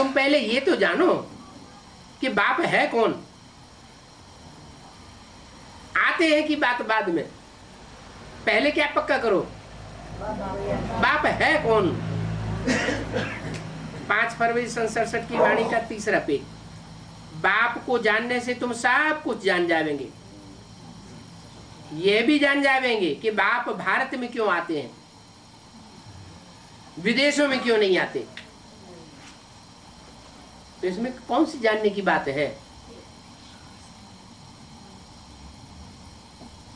तुम पहले ये तो जानो कि बाप है कौन। आते हैं कि बात बाद में, पहले क्या पक्का करो, बाप है कौन। 5 फरवरी 1967 की वाणी का 3रा पेज। बाप को जानने से तुम सब कुछ जान जाएंगे। ये भी जान जाएंगे कि बाप भारत में क्यों आते हैं, विदेशों में क्यों नहीं आते। तो इसमें कौन सी जानने की बात है।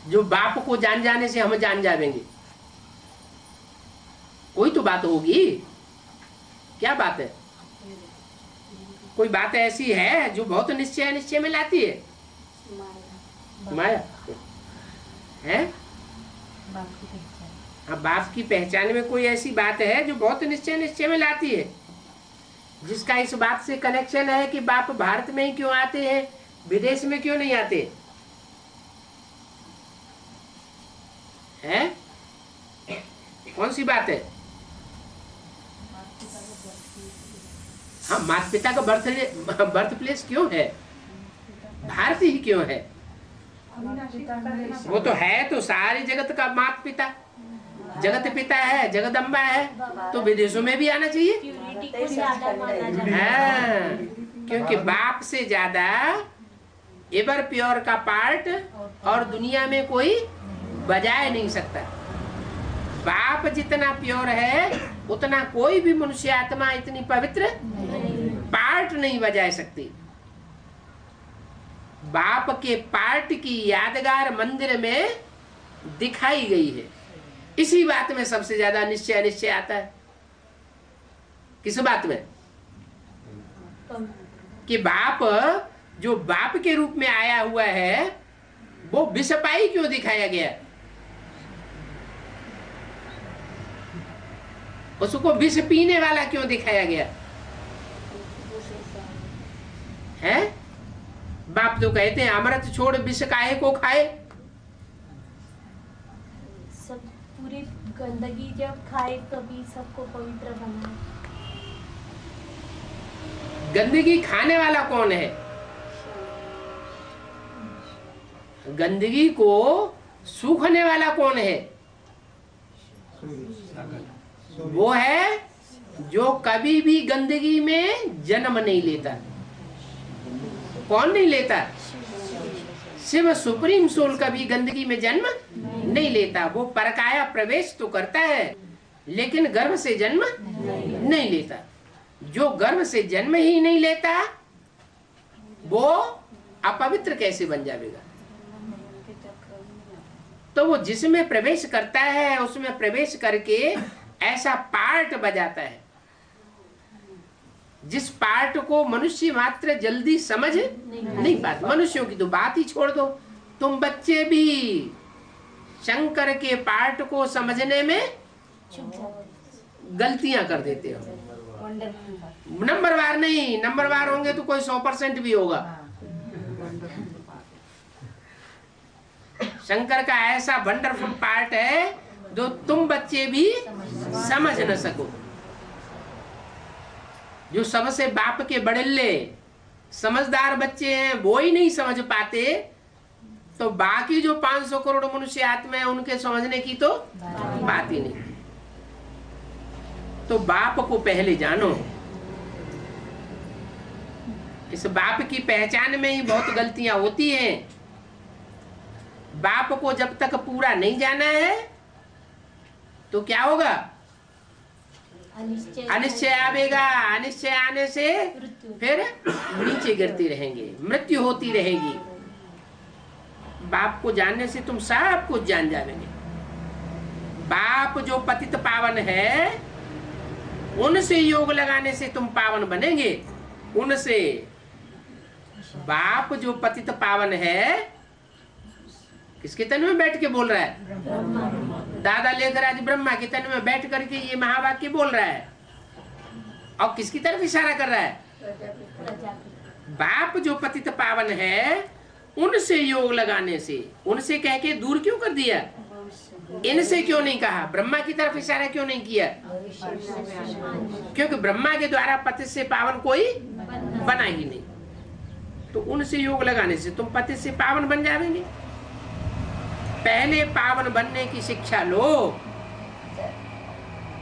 जो बाप को जान जाने से हम जान जाएंगे, कोई तो बात होगी। क्या बात है? कोई बात ऐसी है जो बहुत निश्चय में लाती है। माया है। हाँ, बाप की पहचान में कोई ऐसी बात है जो बहुत निश्चय में लाती है, जिसका इस बात से कनेक्शन है कि बाप भारत में ही क्यों आते हैं, विदेश में क्यों नहीं आते हैं। कौन सी बात है? हाँ, माता पिता का बर्थ प्लेस क्यों है, भारत ही क्यों है। वो तो है तो सारे जगत का माता पिता, जगत पिता है, जगदम्बा है, तो विदेशों में भी आना चाहिए। हाँ, क्योंकि बाप से ज्यादा एवर प्योर का पार्ट और दुनिया में कोई बजाय नहीं सकता। बाप जितना प्योर है उतना कोई भी मनुष्य आत्मा इतनी पवित्र पार्ट नहीं बजा सकती। बाप के पार्ट की यादगार मंदिर में दिखाई गई है। इसी बात में सबसे ज्यादा निश्चय आता है। किस बात में? कि बाप जो बाप के रूप में आया हुआ है वो विषपाई क्यों दिखाया गया, उसको विष पीने वाला क्यों दिखाया गया है। बाप तो कहते हैं अमृत छोड़ विष काहे को खाए। सब पूरी गंदगी जब खाए तभी सबको पवित्र बनाए। गंदगी खाने वाला कौन है? गंदगी को सूखने वाला कौन है? वो है जो कभी भी गंदगी में जन्म नहीं लेता। कौन नहीं लेता? शिव सुप्रीम सोल कभी गंदगी में जन्म नहीं लेता। वो परकाया प्रवेश तो करता है लेकिन गर्भ से जन्म नहीं लेता। जो गर्भ से जन्म ही नहीं लेता वो अपवित्र कैसे बन जाएगा। तो वो जिसमें प्रवेश करता है उसमें प्रवेश करके ऐसा पार्ट बजाता है जिस पार्ट को मनुष्य मात्र जल्दी समझ नहीं पाते। मनुष्यों की तो बात ही छोड़ दो, तुम बच्चे भी शंकर के पार्ट को समझने में गलतियां कर देते हो। नंबरवार नहीं, नंबरवार होंगे तो कोई 100% भी होगा। शंकर का ऐसा वंडरफुल पार्ट है जो तुम बच्चे भी समझ न सको। जो सबसे बाप के बड़ल्ले समझदार बच्चे हैं वो ही नहीं समझ पाते, तो बाकी जो 500 करोड़ मनुष्य आत्मा है उनके समझने की तो बात ही नहीं। तो बाप को पहले जानो। इस बाप की पहचान में ही बहुत गलतियां होती हैं। बाप को जब तक पूरा नहीं जाना है तो क्या होगा? अनिश्चय आवेगा। अनिश्चय आने से फिर नीचे गिरते रहेंगे, मृत्यु होती रहेगी। बाप को जानने से तुम सब कुछ जान जाओगे। बाप जो पतित पावन है उनसे योग लगाने से तुम पावन बनेंगे। उनसे बाप जो पतित पावन है किसके तन में बैठ के बोल रहा है? दादा लेकर आज ब्रह्मा के तन में बैठ करके ये महावाक्य बोल रहा है। और किसकी तरफ इशारा कर रहा है? बाप जो पतित पावन है उनसे योग लगाने से। उनसे कह के दूर क्यों कर दिया? इनसे क्यों नहीं कहा? ब्रह्मा की तरफ इशारा क्यों नहीं किया? क्योंकि ब्रह्मा के द्वारा पतित से पावन कोई बना ही नहीं। तो उनसे योग लगाने से तुम पतित से पावन बन जाएंगे। पहले पावन बनने की शिक्षा लो,